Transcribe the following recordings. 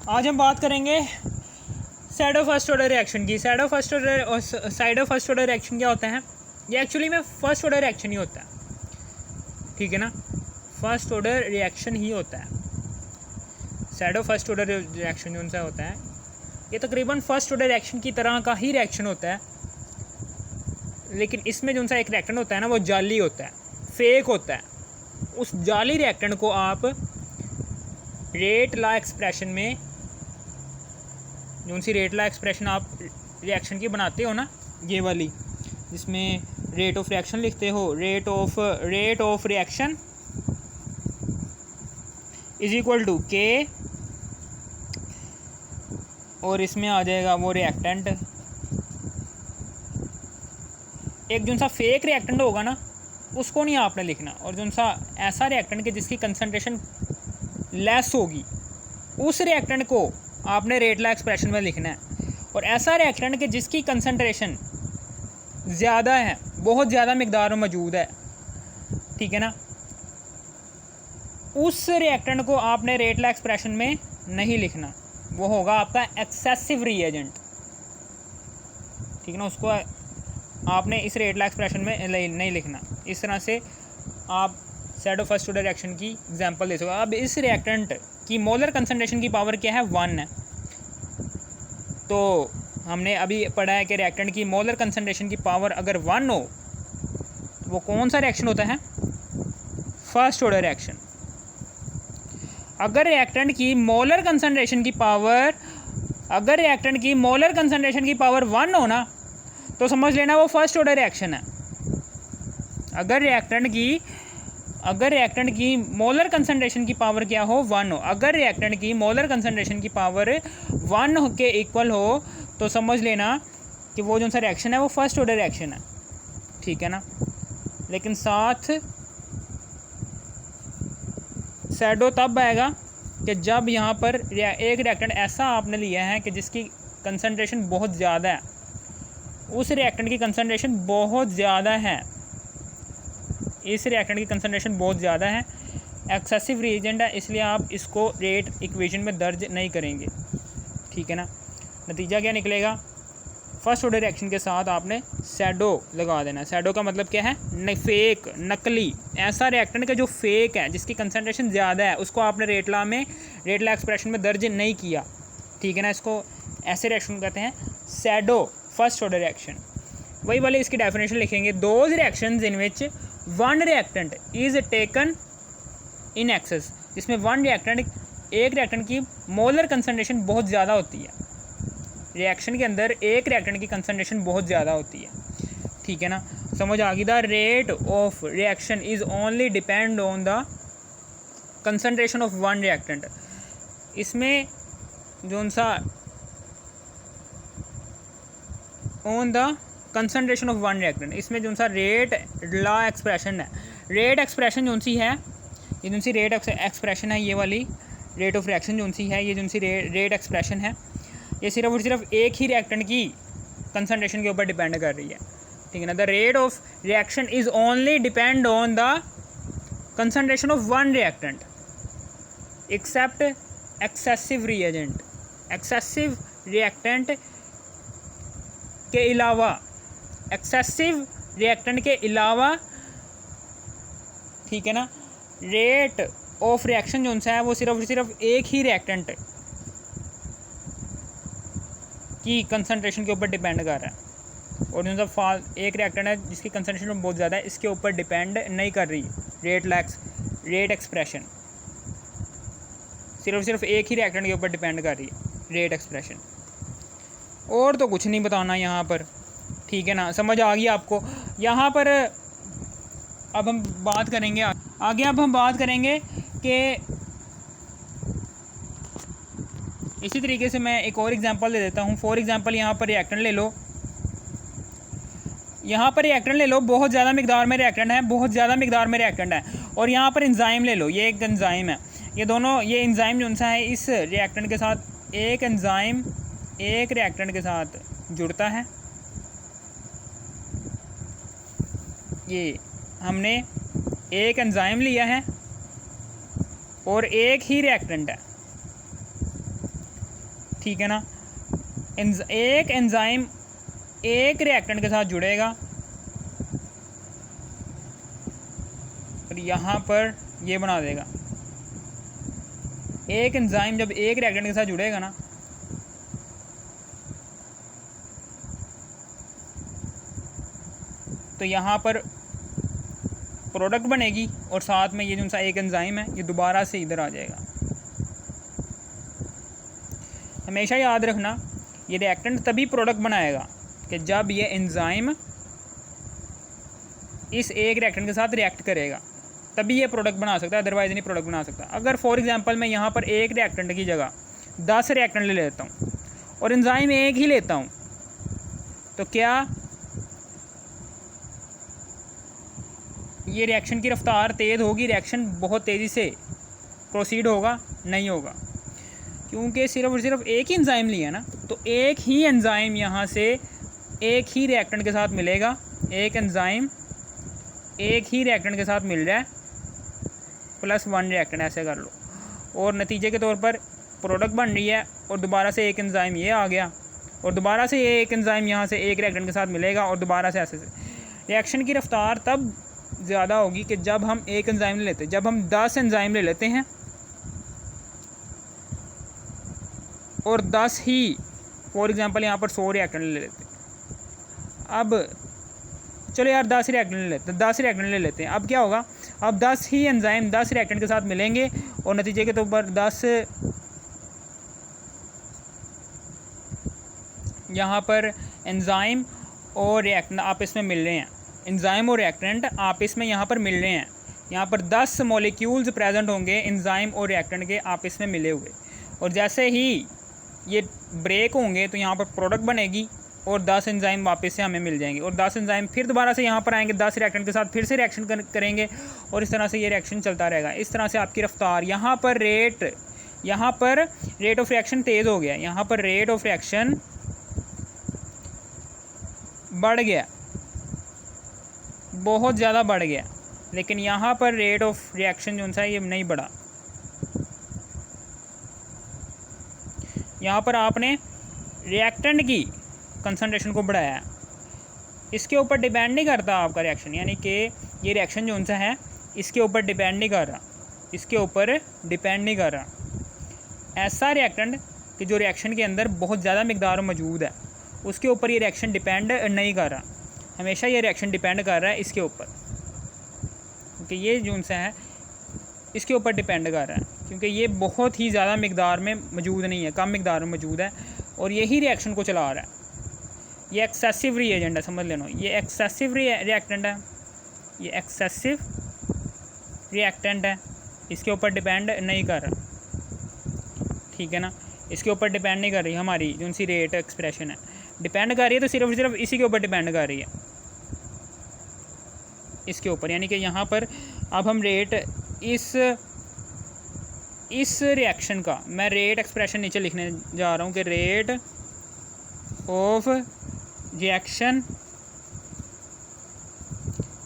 आज हम बात करेंगे साइडो फर्स्ट ऑर्डर रिएक्शन की। साइडो फर्स्ट ऑर्डर रिएक्शन क्या होता है? ये एक्चुअली में फर्स्ट ऑर्डर रिएक्शन ही होता है, ठीक है ना। फर्स्ट ऑर्डर रिएक्शन ही होता है साइडो फर्स्ट ऑर्डर रिएक्शन जो उनसा होता है। ये तकरीबन फर्स्ट ऑर्डर रिएक्शन की तरह का ही रिएक्शन होता है, लेकिन इसमें जो उनसा एक रिएक्टेंट होता है ना, वो जाली होता है, फेक होता है। उस जाली रिएक्टेंट को आप रेट लॉ एक्सप्रेशन में, जो सी रेट लॉ एक्सप्रेशन आप रिएक्शन की बनाते हो ना, ये वाली जिसमें रेट ऑफ रिएक्शन लिखते हो, rate of reaction is equal to K, और इसमें आ जाएगा वो रिएक्टेंट। एक जो सा फेक रिएक्टेंट होगा ना, उसको नहीं आपने लिखना, और जो सा ऐसा रिएक्टेंट के जिसकी कंसंट्रेशन लेस होगी, उस रिएक्टेंट को आपने रेट लॉ एक्सप्रेशन में लिखना है। और ऐसा रिएक्टेंट के जिसकी कंसंट्रेशन ज़्यादा है, बहुत ज़्यादा मिकदार में मौजूद है, ठीक है ना, उस रिएक्टेंट को आपने रेट लॉ एक्सप्रेशन में नहीं लिखना, वो होगा आपका एक्सेसिव रिएजेंट, ठीक है ना। उसको आपने इस रेट लॉ एक्सप्रेशन में नहीं लिखना। इस तरह से आप साइडो फर्स्ट ऑर्डर रिएक्शन की एग्जांपल दे सकते हो। अब इस रिएक्टेंट की मोलर कंसंट्रेशन की पावर क्या है? 1 है। तो हमने अभी पढ़ा है कि रिएक्टेंट की मोलर कंसंट्रेशन की पावर अगर 1 हो, तो वो कौन सा रिएक्शन होता है? First order reaction. अगर रिएक्टेंट की मोलर कंसंट्रेशन की पावर 1 हो ना, तो समझ लेना वो फर्स्ट ऑर्डर रिएक्शन है। अगर रिएक्टेंट की मोलर कंसंट्रेशन की पावर क्या हो? 1 हो। अगर रिएक्टेंट की मोलर कंसंट्रेशन की पावर 1 के इक्वल हो, तो समझ लेना कि वो जो सा रिएक्शन है वो फर्स्ट ऑर्डर रिएक्शन है, ठीक है ना। लेकिन साथ सैडो तब आएगा कि जब यहाँ पर एक रिएक्टेंट ऐसा आपने लिया है कि जिसकी कंसंट्रेशन बहुत ज़्यादा है, उस रिएक्टेंट की कंसंट्रेशन बहुत ज़्यादा है, इस रिएक्टेंट की कंसंट्रेशन बहुत ज़्यादा है, एक्सेसिव रिएजेंट है, इसलिए आप इसको रेट इक्वेशन में दर्ज नहीं करेंगे, ठीक है ना। नतीजा क्या निकलेगा? फर्स्ट ऑर्डर रिएक्शन के साथ आपने सैडो लगा देना। सैडो का मतलब क्या है? फेक, नकली। ऐसा रिएक्टेंट का जो फेक है, जिसकी कंसंट्रेशन ज़्यादा है, उसको आपने रेट लॉ एक्सप्रेशन में दर्ज नहीं किया, ठीक है ना। इसको ऐसे रिएक्शन कहते हैं सैडो फर्स्ट ऑर्डर रिएक्शन। वही वाले इसकी डेफिनेशन लिखेंगे, those reactions in which one reactant is taken in excess, जिसमें एक रिएक्टेंट की मोलर कंसंट्रेशन बहुत ज़्यादा होती है। रिएक्शन के अंदर एक रिएक्टेंट की कंसंट्रेशन बहुत ज़्यादा होती है, ठीक है ना। समझ आ गई? The rate of reaction is only depend on the concentration of one reactant. इसमें जो सा on the concentration of one reactant, इसमें जो सा रेट लॉ एक्सप्रेशन है, रेट एक्सप्रेशन जो सी है, ये जो सी रेट एक्सप्रेशन है, ये वाली रेट ऑफ रिएक्शन जो सी है, ये जो सी रेट एक्सप्रेशन है, ये सिर्फ और सिर्फ एक ही रिएक्टेंट की कंसंट्रेशन के ऊपर डिपेंड कर रही है, ठीक है ना। The rate of reaction is only depend on the concentration of one reactant except excessive reagent. Excessive reactant के अलावा, एक्सेसिव रिएक्टेंट के अलावा, ठीक है ना, रेट ऑफ रिएक्शन जो सा है वो सिर्फ और सिर्फ एक ही रिएक्टेंट की कंसंट्रेशन के ऊपर डिपेंड कर रहा है, और जो सा एक रिएक्टेंट है जिसकी कंसंट्रेशन बहुत ज़्यादा है, इसके ऊपर डिपेंड नहीं कर रही रेट एक्सप्रेशन, सिर्फ एक ही रिएक्टेंट के ऊपर डिपेंड कर रही है रेट एक्सप्रेशन। और तो कुछ नहीं बताना यहाँ पर, ठीक है ना। समझ आ गई आपको? यहाँ पर अब हम बात करेंगे आगे। अब हम बात करेंगे कि इसी तरीके से मैं एक और एग्जांपल दे देता हूँ। फॉर एग्जांपल यहाँ पर रिएक्टेंट ले लो, बहुत ज़्यादा मिकदार में रिएक्टेंट है, और यहाँ पर एंजाइम ले लो, ये एक एंजाइम है। ये एंजाइम जो सा है, इस रिएक्टेंट के साथ एक एंजाइम एक रिएक्टेंट के साथ जुड़ता है। ये हमने एक एंजाइम लिया है और एक ही रिएक्टेंट है, ठीक है ना। एक एंजाइम एक रिएक्टेंट के साथ जुड़ेगा और यहाँ पर ये बना देगा। एक एंजाइम जब एक रिएक्टेंट के साथ जुड़ेगा ना, तो यहाँ पर प्रोडक्ट बनेगी और साथ में ये जो सा एक एंजाइम है ये दोबारा से इधर आ जाएगा। हमेशा याद रखना ये रिएक्टेंट तभी प्रोडक्ट बनाएगा कि जब ये एंजाइम इस एक रिएक्टेंट के साथ रिएक्ट करेगा, तभी ये प्रोडक्ट बना सकता है, अदरवाइज नहीं प्रोडक्ट बना सकता। अगर फॉर एग्जांपल मैं यहाँ पर एक रिएक्टेंट की जगह 10 रिएक्टेंट ले लेता हूँ और एंजाइम एक ही लेता हूँ, तो क्या ये रिएक्शन की रफ्तार तेज़ होगी? रिएक्शन बहुत तेज़ी से प्रोसीड होगा? नहीं होगा, क्योंकि सिर्फ और सिर्फ एक ही एंजाइम लिया ना, तो एक ही एंजाइम यहाँ से एक ही रिएक्टेंट के साथ मिलेगा। एक एंजाइम एक ही रिएक्टेंट के साथ मिल रहा है +1 रिएक्टेंट, ऐसे कर लो, और नतीजे के तौर पर प्रोडक्ट बन रही है और दोबारा से एक एंजाइम ये आ गया और दोबारा से ये एक एंजाइम यहाँ से एक रिएक्टेंट के साथ मिलेगा और दोबारा से ऐसे रिएक्शन की रफ्तार तब ज़्यादा होगी कि जब हम एक एंजाइम ले लेते हैं। जब हम 10 एंजाइम ले लेते हैं और 10 ही फॉर एग्जांपल यहाँ पर 100 रिएक्टेंट ले लेते हैं, अब चलो यार 10 रिएक्टेंट ले लेते हैं, 10 रिएक्टेंट ले लेते हैं, अब क्या होगा? अब 10 ही एंजाइम 10 रिएक्टेंट के साथ मिलेंगे और नतीजे के तौर पर 10 यहाँ पर एंजाइम और रिएक्टेंट आपस में मिल रहे हैं। एंजाइम और रिएक्टेंट आपस में यहाँ पर मिल रहे हैं। यहाँ पर 10 मॉलिक्यूल्स प्रेजेंट होंगे एंजाइम और रिएक्टेंट के आपस में मिले हुए, और जैसे ही ये ब्रेक होंगे तो यहाँ पर प्रोडक्ट बनेगी और 10 एंजाइम वापस से हमें मिल जाएंगे और 10 एंजाइम फिर दोबारा से यहाँ पर आएंगे 10 रिएक्टेंट के साथ फिर से रिएक्शन करेंगे और इस तरह से ये रिएक्शन चलता रहेगा। इस तरह से आपकी रफ्तार यहाँ पर रेट ऑफ रिएक्शन तेज़ हो गया, यहाँ पर रेट ऑफ रिएक्शन बढ़ गया, बहुत ज़्यादा बढ़ गया, लेकिन यहाँ पर रेट ऑफ रिएक्शन जो सा ये नहीं बढ़ा। यहाँ पर आपने रिएक्टेंट की कंसंट्रेशन को बढ़ाया है, इसके ऊपर डिपेंड नहीं करता आपका रिएक्शन, यानी कि ये रिएक्शन जो सा है इसके ऊपर डिपेंड नहीं कर रहा, इसके ऊपर डिपेंड नहीं कर रहा। ऐसा रिएक्टेंट कि जो रिएक्शन के अंदर बहुत ज़्यादा मिकदार मौजूद है उसके ऊपर ये रिएक्शन डिपेंड नहीं कर रहा, हमेशा ये रिएक्शन डिपेंड कर रहा है इसके ऊपर, क्योंकि ये जो सा है इसके ऊपर डिपेंड कर रहा है, क्योंकि ये बहुत ही ज़्यादा मिकदार में मौजूद नहीं है, कम मिकदार में मौजूद है और यही रिएक्शन को चला रहा है। ये एक्सेसिव रिएजेंट है, समझ लेना, ये एक्सेसिव रिएक्टेंट है, ये एक्सेसिव रिएक्टेंट है, इसके ऊपर डिपेंड नहीं कर रहा, ठीक है ना। इसके ऊपर डिपेंड नहीं कर रही हमारी जो सी रेट एक्सप्रेशन है, डिपेंड कर रही है तो सिर्फ सिर्फ इसी के ऊपर डिपेंड कर रही है, इसके ऊपर, यानी कि यहाँ पर अब हम रेट इस रिएक्शन का मैं रेट एक्सप्रेशन नीचे लिखने जा रहा हूँ कि rate of reaction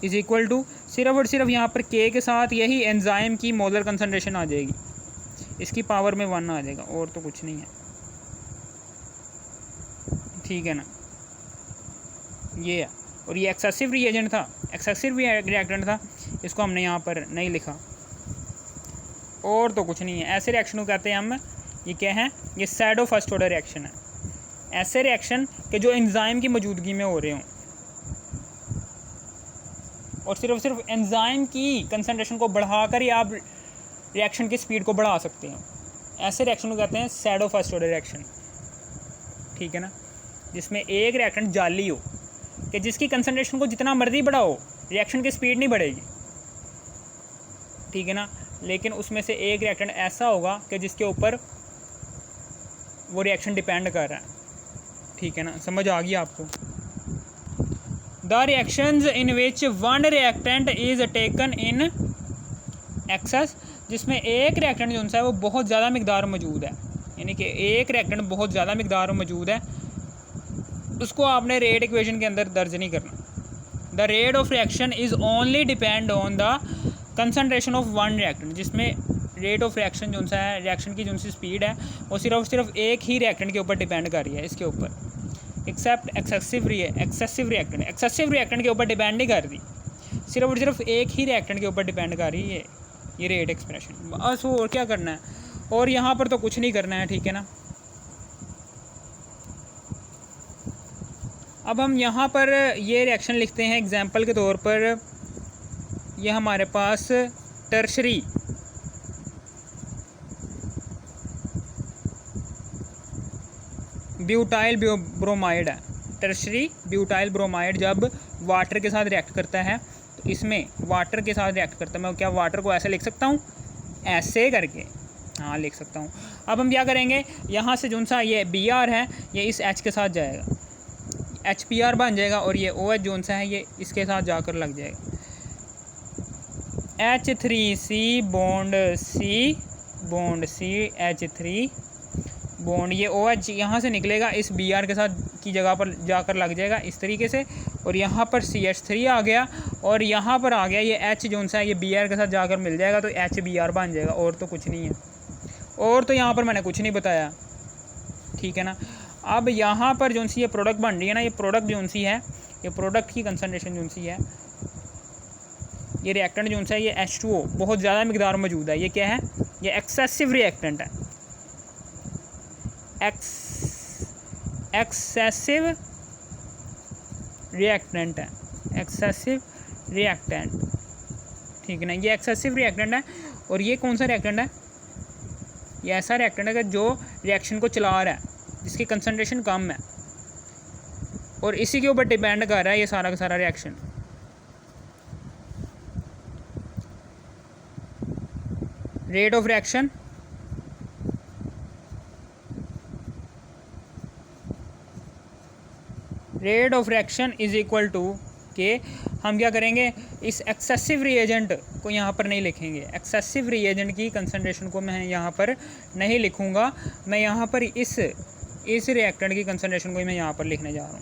is equal to सिर्फ और सिर्फ यहाँ पर के के साथ यही एंजाइम की मोलर कंसंट्रेशन आ जाएगी, इसकी पावर में 1 आ जाएगा और तो कुछ नहीं है, ठीक है ना। ये है, और ये एक्सेसिव रिएजेंट था, एक्सेसिव रिएक्टेंट था, इसको हमने यहाँ पर नहीं लिखा और तो कुछ नहीं है। ऐसे रिएक्शन को कहते हैं हम, ये क्या है, ये सैडो फर्स्ट ऑर्डर रिएक्शन है। ऐसे रिएक्शन के जो एंजाइम की मौजूदगी में हो रहे हों और सिर्फ एंजाइम की कंसंट्रेशन को बढ़ाकर ही आप रिएक्शन की स्पीड को बढ़ा सकते हैं, ऐसे रिएक्शन को कहते हैं सैडो फर्स्ट ऑर्डर रिएक्शन, ठीक है ना। जिसमें एक रिएक्टेंट जाली हो कि जिसकी कंसंट्रेशन को जितना मर्जी बढ़ाओ रिएक्शन की स्पीड नहीं बढ़ेगी, ठीक है ना, लेकिन उसमें से एक रिएक्टेंट ऐसा होगा कि जिसके ऊपर वो रिएक्शन डिपेंड कर रहा है, ठीक है ना। समझ आ गई आपको? The reactions in which one reactant is taken in excess, जिसमें एक रिएक्टेंट जो है वो बहुत ज़्यादा मिकदार मौजूद है, यानी कि एक रिएक्टेंट बहुत ज़्यादा मिकदार मौजूद है, उसको आपने रेट इक्वेशन के अंदर दर्ज नहीं करना। The rate of reaction is only depend on the concentration of one reactant, जिसमें रेट ऑफ रिएक्शन जो सा है, रिएक्शन की जो सी स्पीड है वो सिर्फ एक ही रिएक्टेंट के ऊपर डिपेंड कर रही है, इसके ऊपर, एक्सेप्ट एक्सेसिव रिएक्टेंट के ऊपर डिपेंड नहीं कर रही, सिर्फ एक ही रिएक्टेंट के ऊपर डिपेंड कर रही है ये रेट एक्सप्रेशन। बस और क्या करना है, और यहाँ पर तो कुछ नहीं करना है, ठीक है ना। अब हम यहाँ पर ये रिएक्शन लिखते हैं एग्जांपल के तौर पर, ये हमारे पास टर्शरी ब्यूटाइल ब्रोमाइड है। टर्शरी ब्यूटाइल ब्रोमाइड जब वाटर के साथ रिएक्ट करता है तो इसमें वाटर के साथ रिएक्ट करता है, मैं क्या वाटर को ऐसे लिख सकता हूँ, ऐसे करके, हाँ लिख सकता हूँ। अब हम क्या करेंगे, यहाँ से जो सा ये Br है ये इस H के साथ जाएगा, HPr बन जाएगा, और ये OH जो सा है ये इसके साथ जाकर लग जाएगा, H3C bond C H3 bond, ये OH यहाँ से निकलेगा, इस Br के साथ की जगह पर जाकर लग जाएगा इस तरीके से, और यहाँ पर CH3 आ गया, और यहाँ पर आ गया ये H जो सा है ये Br के साथ जाकर मिल जाएगा, तो HBr बन जाएगा, और तो कुछ नहीं है, और तो यहाँ पर मैंने कुछ नहीं बताया, ठीक है ना। अब यहाँ पर जो सी ये प्रोडक्ट बन रही है ना, ये प्रोडक्ट जो सी है, ये प्रोडक्ट की कंसनट्रेशन जो सी है, ये रिएक्टेंट जो सा है ये H2O बहुत ज़्यादा मिकदार मौजूद है, ये क्या है, ये एक्सेसिव रिएक्टेंट है, एक्सेसिव रिएक्टेंट है, एक्सेसिव रिएक्टेंट, ठीक है ना, ये एक्सेसिव रिएक्टेंट है। और ये कौन सा रिएक्टेंट है, ये ऐसा रिएक्टेंट है कि जो रिएक्शन को चला रहा है, जिसकी कंसंट्रेशन कम है, और इसी के ऊपर डिपेंड कर रहा है ये सारा का सारा reaction. Rate of reaction is equal to K, हम क्या करेंगे, इस एक्सेसिव रिएजेंट को यहाँ पर नहीं लिखेंगे, एक्सेसिव रिएजेंट की कंसंट्रेशन को मैं यहाँ पर नहीं लिखूँगा, मैं यहाँ पर इस रिएक्टेंट की कंसंट्रेशन को ही मैं यहाँ पर लिखने जा रहा हूँ,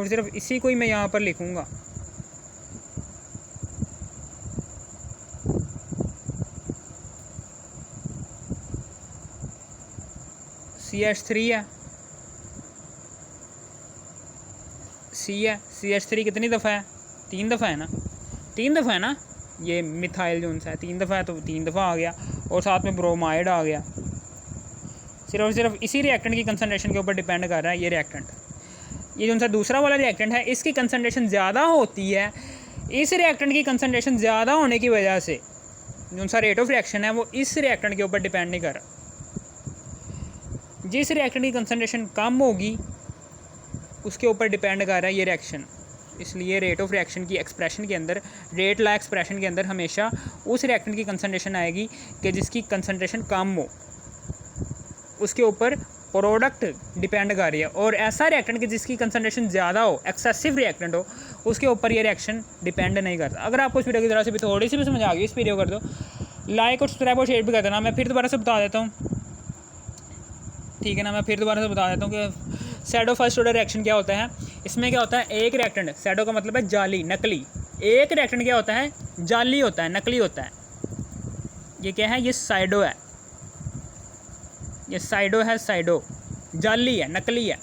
सिर्फ इसी को ही मैं यहाँ पर लिखूँगा। CH3 है, CH3 कितनी दफ़ा है, 3 दफ़ा है ना, 3 दफ़ा है ना, ये मिथाइल जो सा है 3 दफ़ा है, तो 3 दफ़ा आ गया, और साथ में ब्रोमाइड आ गया, सिर्फ इसी रिएक्टेंट की कंसंट्रेशन के ऊपर डिपेंड कर रहा है ये रिएक्टेंट। ये जो सा दूसरा वाला रिएक्टेंट है इसकी कंसंट्रेशन ज़्यादा होती है, इस रिएक्टेंट की कंसंट्रेशन ज़्यादा होने की वजह से जो सा रेट ऑफ रिएक्शन है वो इस रिएक्टेंट के ऊपर डिपेंड नहीं कर रहा, जिस रिएक्टेंट की कंसंट्रेशन कम होगी उसके ऊपर डिपेंड कर रहा है ये रिएक्शन। इसलिए रेट ऑफ रिएक्शन की एक्सप्रेशन के अंदर, रेट ला एक्सप्रेशन के अंदर हमेशा उस रिएक्टेंट की कंसंट्रेशन आएगी कि जिसकी कंसंट्रेशन कम हो, उसके ऊपर प्रोडक्ट डिपेंड कर रही है, और ऐसा रिएक्टेंट कि जिसकी कंसंट्रेशन ज़्यादा हो, एक्सेसिव रिएक्टेंट हो, उसके ऊपर ये रिएक्शन डिपेंड नहीं करता। अगर आपको इस वीडियो की तरह से भी थोड़ी सी भी समझ आ गई, इस वीडियो कर दो लाइक और सब्सक्राइब और शेयर भी कर देना। मैं फिर दोबारा से बता देता हूँ, ठीक है ना, मैं फिर दोबारा से बता देता हूँ कि सैडो फर्स्ट ऑर्डर रिएक्शन क्या होता है। इसमें क्या होता है, एक रिएक्टेंट, सैडो का मतलब है जाली, नकली, एक रिएक्टेंट क्या होता है, जाली होता है, नकली होता है। ये क्या है, ये साइडो है, ये साइडो है, साइडो जाली है, नकली है।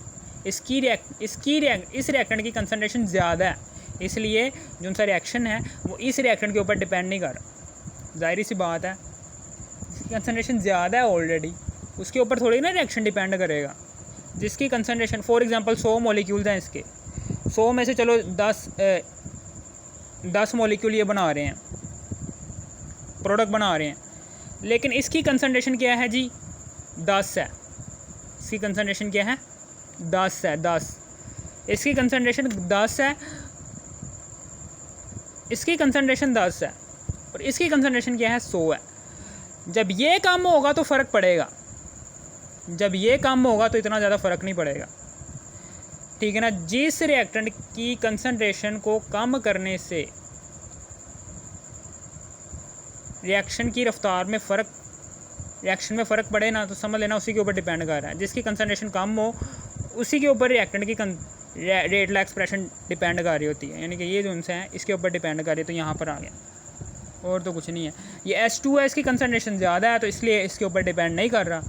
इस रिएक्टेंट की कंसंट्रेशन ज़्यादा है, इसलिए जो सा रिएक्शन है वो इस रिएक्टेंट के ऊपर डिपेंड नहीं कर रहा। जाहिर सी बात है, जिसकी कंसंट्रेशन ज़्यादा है ऑलरेडी, उसके ऊपर थोड़ी ना रिएक्शन डिपेंड करेगा। जिसकी कंसंट्रेशन, फॉर एग्जांपल 100 मॉलिक्यूल्स हैं, इसके 100 में से चलो 10 मॉलिक्यूल ये बना रहे हैं, प्रोडक्ट बना रहे हैं, लेकिन इसकी कंसंट्रेशन क्या है जी, 10 है। इसकी कंसंट्रेशन क्या है, 10 है, 10। इसकी कंसंट्रेशन 10 है, इसकी कंसंट्रेशन 10 है, और इसकी कंसंट्रेशन क्या है, 100 है। जब ये कम होगा तो फ़र्क पड़ेगा, जब ये कम होगा तो इतना ज़्यादा फ़र्क नहीं पड़ेगा, ठीक है ना। जिस रिएक्टेंट की कंसंट्रेशन को कम करने से रिएक्शन की रफ्तार में फ़र्क, रिएक्शन में फ़र्क पड़े ना, तो समझ लेना उसी के ऊपर डिपेंड कर रहा है। जिसकी कंसंट्रेशन कम हो उसी के ऊपर रिएक्टेंट की रेट ला एक्सप्रेशन डिपेंड कर रही होती है, यानी कि ये जो उनसे हैं इसके ऊपर डिपेंड कर रही है। तो यहाँ पर आ गया और तो कुछ नहीं है। ये H2O इसकी कंसनट्रेशन ज़्यादा है तो इसलिए इसके ऊपर डिपेंड नहीं कर रहा।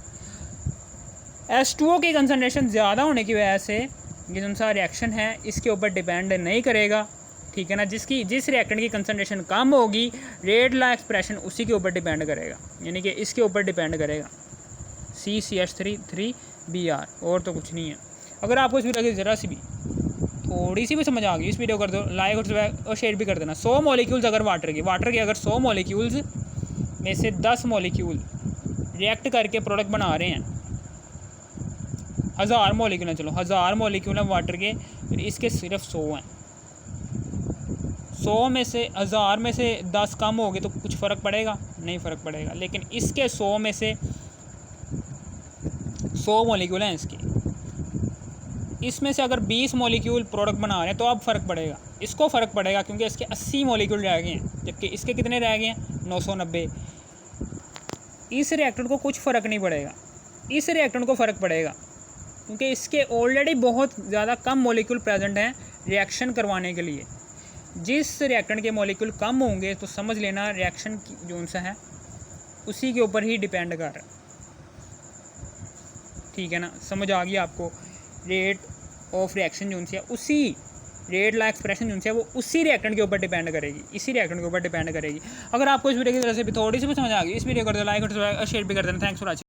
H2O की कंसनट्रेशन ज़्यादा होने की वजह से ये जो सा रिएक्शन है इसके ऊपर डिपेंड नहीं करेगा, ठीक है ना। जिस रिएक्टेंट की कंसनट्रेशन कम होगी रेट लॉ एक्सप्रेशन उसी के ऊपर डिपेंड करेगा, यानी कि इसके ऊपर डिपेंड करेगा CCH3 और तो कुछ नहीं है। अगर आपको इस वीडियो की ज़रा सी भी थोड़ी सी भी समझ आ गई इस वीडियो कर दो लाइक और शेयर भी कर देना। 100 मॉलिक्यूल्स अगर वाटर के अगर 100 मॉलिक्यूल्स में से 10 मॉलिक्यूल रिएक्ट करके प्रोडक्ट बना रहे हैं, 1000 मॉलिक्यूल हैं, चलो 1000 मॉलिक्यूल हैं वाटर के, फिर इसके सिर्फ 100 हैं। 100 में से 1000 में से 10 कम हो गए तो कुछ फ़र्क पड़ेगा? नहीं फ़र्क पड़ेगा। लेकिन इसके 100 में से 100 मॉलिक्यूल हैं इसके, इसमें से अगर 20 मॉलिक्यूल प्रोडक्ट बना रहे हैं तो अब फ़र्क पड़ेगा, इसको फ़र्क पड़ेगा क्योंकि इसके 80 मॉलिक्यूल रह गए हैं, जबकि इसके कितने रह गए हैं? 990। इस रिएक्टेंट को कुछ फ़र्क नहीं पड़ेगा, इस रिएक्टेंट को फ़र्क पड़ेगा क्योंकि इसके ऑलरेडी बहुत ज़्यादा कम मॉलिक्यूल प्रेजेंट हैं रिएक्शन करवाने के लिए। जिस रिएक्टेंट के मॉलिक्यूल कम होंगे तो समझ लेना रिएक्शन जो सा है उसी के ऊपर ही डिपेंड कर रहा है, ठीक है ना। समझ आ गई आपको? रेट ऑफ रिएक्शन जो है उसी रेट लॉ एक्सप्रेशन जो है वो उसी रिएक्टेंट के ऊपर डिपेंड करेगी, इसी रिएक्टेंट के ऊपर डिपेंड करेगी। अगर आपको इस वीडियो की तरह से भी थोड़ी सी भी समझ आ गई इस वीडियो कर दो लाइक और शेयर भी कर देना। Thanks for watching.